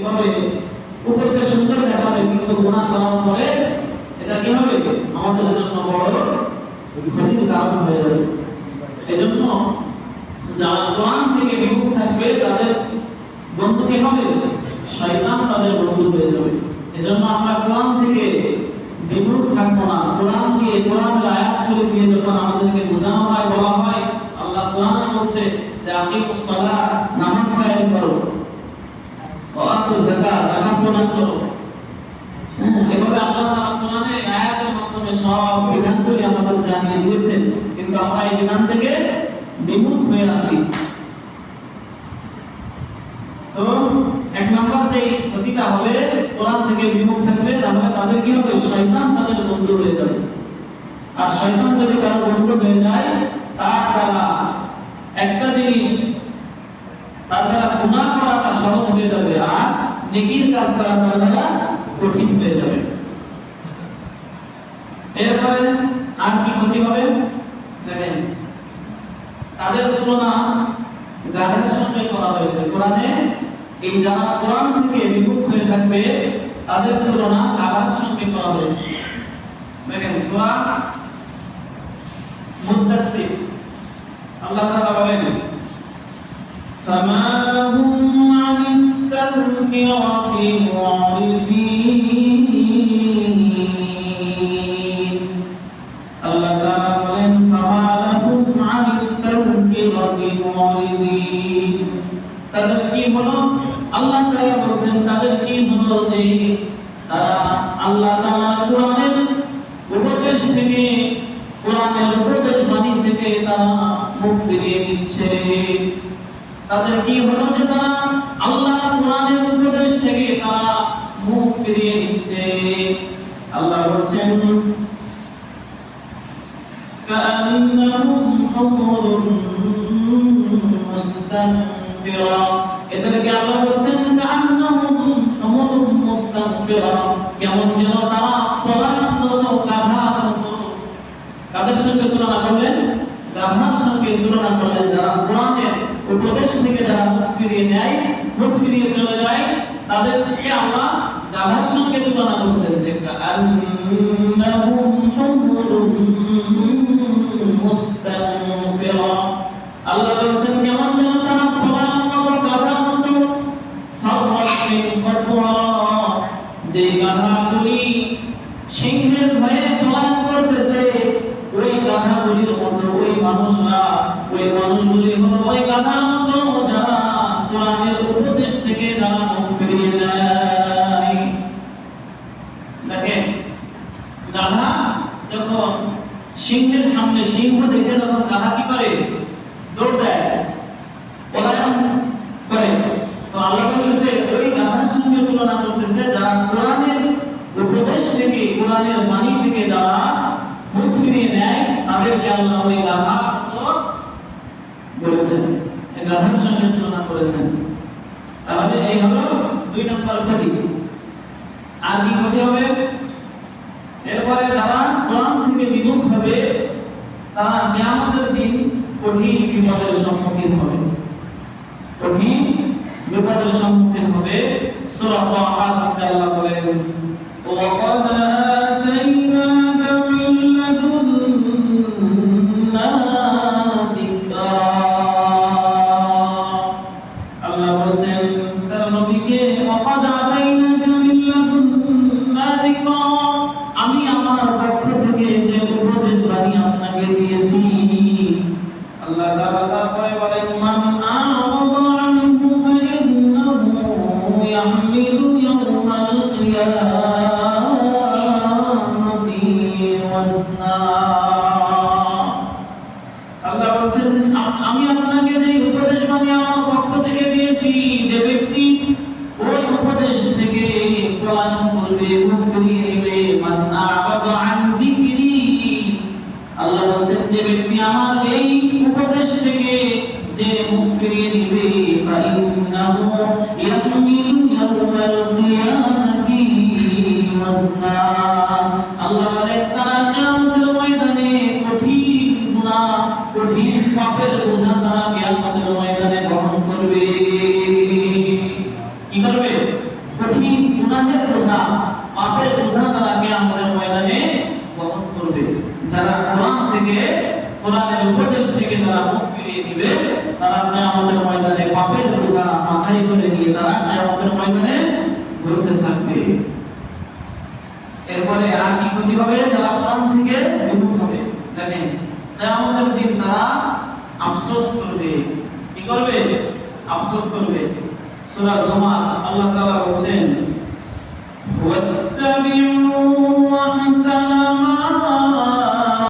এভাবে উপরকে সুন্দর দেখাবে কিন্তু গুনাহ করার পরে এটা কি হবে আমাদের জন্য বড় ক্ষতির কারণ হয়ে যাবে। এজন্য যারা কোরআন থেকে বিমুখ থাকবে তাদের বন্ধু কে হবে? শয়তান তাদের বন্ধু হয়ে যাবে। এজন্য আমরা কোরআন থেকে বিমুখ থাকবো না। কোরআন দিয়ে কোরআনের আয়াতগুলো দিয়ে যখন আমাদেরকে বোঝানো হয় বলা হয় আল্লাহ কোরআনে বলছে যে আকিমুস সালাহ নামাজ কায়েম করো ওয়া আতু যাকাত যাকাত প্রদান করো। এভাবে আল্লাহ তাআলা কোরআনে আয়াতের মাধ্যমে সব বিধানগুলি আমাদের জানিয়ে দিয়েছেন কিন্তু আমরা এই বিধান থেকে বিমুখ হয়ে আছি। তো এক নাম্বার যে ক্ষতিটা হবে কোরআন থেকে বিমুখ থাকলে তাহলে তাদের কি হবে? শয়তান তাদের বন্ধু হয়ে যাবে। আর শয়তান যদি কারো বন্ধু হয়ে যায় তার দ্বারা একটা জিনিস তার দ্বারা গুনাহ করাটা সহজ হয়ে যাবে আর নেকির কাজ করা তার দ্বারা কঠিন হয়ে যাবে। এরপরে আর কি ক্ষতি হবে দেখেন, তাদের তুলনা গাধার সঙ্গে করা হয়েছে কোরআনে। এই যারা কোরআন থেকে বিমুখ হয়ে থাকবে তাদের তুলনা গাধার সঙ্গে করা হয়েছে। দেখেন সূরা মুদ্দাসসির আল্লাহ তাআলা বলেন ফামাহুম আনিত তাযকিরাতি মুআরিদিন। আল্লাহ তাআলা বলেন ফামাহুম আনিত তাযকিরাতি মুআরিদিন। তাদের কি হলো? আল্লাহ তাআলা বলেন তাদের কি হলো যে তারা আল্লাহ তাআলা কোরআনের উপদেশ থেকে কোরআনের উপদেশ বাণী থেকে তারা মুখ ফিরিয়ে নিচ্ছে। তাদের কি হলো যে তারা আল্লাহ কোরআনের উপদেশ থেকে তারা মুখ ফিরিয়ে নিচ্ছে। আল্লাহ বলেন কাআন্নাহুম হুমুরুন মুস্তানফিরা। এদেরকে আল্লাহ বলেন কাআন্নাহুম হুমুরুন মুস্তানফিরা, কেমন যেন তারা পলায়নরত গাধার মতো। কাদের সঙ্গে তুলনা করলেন? গাধার সঙ্গে তুলনা করলেন। যারা কোরআনের উপদেশ থেকে যারা মুখ ফিরিয়ে নেয়, মুখ ফিরিয়ে চলে যায়, তাদেরকে আল্লাহ গাধার সঙ্গে তুলনা করেছেন যে কাআন্নাহুম হুমুরুন মুস্তানফিরা। আল্লাহ বলেন কেমন যেন তারা পলায়নরত গাধার মতো। ফাওয়াসিন ফাসওয়া, যে গাধাগুলি সিংহের ভয়ে পলায়ন করতেছে ওই গাধাগুলির মতো ওই মানুষরা, ওই মানুষগুলি হলো ওই গাধার মতো যারা কোরআনের উপদেশ থেকে যারা মুখ ফিরিয়ে নেয়। দেখেন গাধা যখন সিংহের সামনে, সিংহ দেখে যখন গাধা কি করে? দৌড় দেয়, পলায়ন করে। তো আল্লাহ বলতেছে ওই গাধার সঙ্গে তুলনা করতেছে যারা কোরআনের উপদেশ থেকে কোরআনের বাণী থেকে যারা মুখ ফিরিয়ে নেয় তাদেরকে আল্লাহ ওই গাধার মতো বলেছেন, গাধার সঙ্গে তুলনা করেছেন। তাহলে এই হলো 2 নম্বর ক্ষতি। আর কি ক্ষতি হবে? এরপরে যারা কোরআন থেকে বিমুখ হবে তারা কিয়ামতের দিন কঠিন বিপদের সম্মুখীন হবে, কঠিন বিপদের সম্মুখীন হবে। সূরা তাহা থেকে আল্লাহ বলেন ওয়াকাদ আতাইনাকা মিন লাদুন্না যিকরা। আল্লাহ বলেন তার নবীকে ওয়াকাদ আতাইনাকা মিন লাদুন্না যিকরা, আমি আমার পক্ষ থেকে যে উপদেশ বাণী আপনাকে দিয়েছি। আল্লাহ তাআলা তারপরে বলেন মান আ'রাদা আনহু ফাইন্নাহু ইয়াহমিলু ইয়াওমাল কিয়ামাতি ওয়াজনা। আল্লাহ বলেন আমি আপনাকে যে উপদেশ বাণী আমার পক্ষ থেকে দিয়েছি, যে ব্যক্তি ওই উপদেশ থেকে পলায়ন করবে, মুখ ফিরিয়ে নেবে, মান আ'রাদা আন যিকরি, আল্লাহ বলেন যে ব্যক্তি আমার এই উপদেশ থেকে যে মুখ ফিরিয়ে নেবে, ফাইন্নাহু ইয়াহমিলু ইয়াওমাল কিয়ামাতি ওয়াজনা। আল্লাহ বলেন তারা কিয়ামতের ময়দানে কঠিন গুনাহ, কঠিন পাপের বোঝা তারা কিয়ামতের ময়দানে বহন করবে। কি করবে? কঠিন গুনাহের বোঝা, পাপের বোঝা তারা কিয়ামতের ময়দানে বহন করবে। যারা কোরআন থেকে, কোরআনের উপদেশ থেকে তারা মুখ ফিরিয়ে দিবে, তারা কিয়ামতের ময়দানে পাপের বোঝা মাথায় করে নিয়ে তারা কিয়ামতের ময়দানে ঘুরতে থাকবে। এরপরে আর কি ক্ষতি হবে? যারা কোরআন থেকে বিমুখ হবে, দেখেন কিয়ামতের দিন তারা আফসোস করবে। কি করবে? আফসোস করবে। সূরা জুমার আল্লাহ তাআলা বলেন, ওয়াত্তাবিউ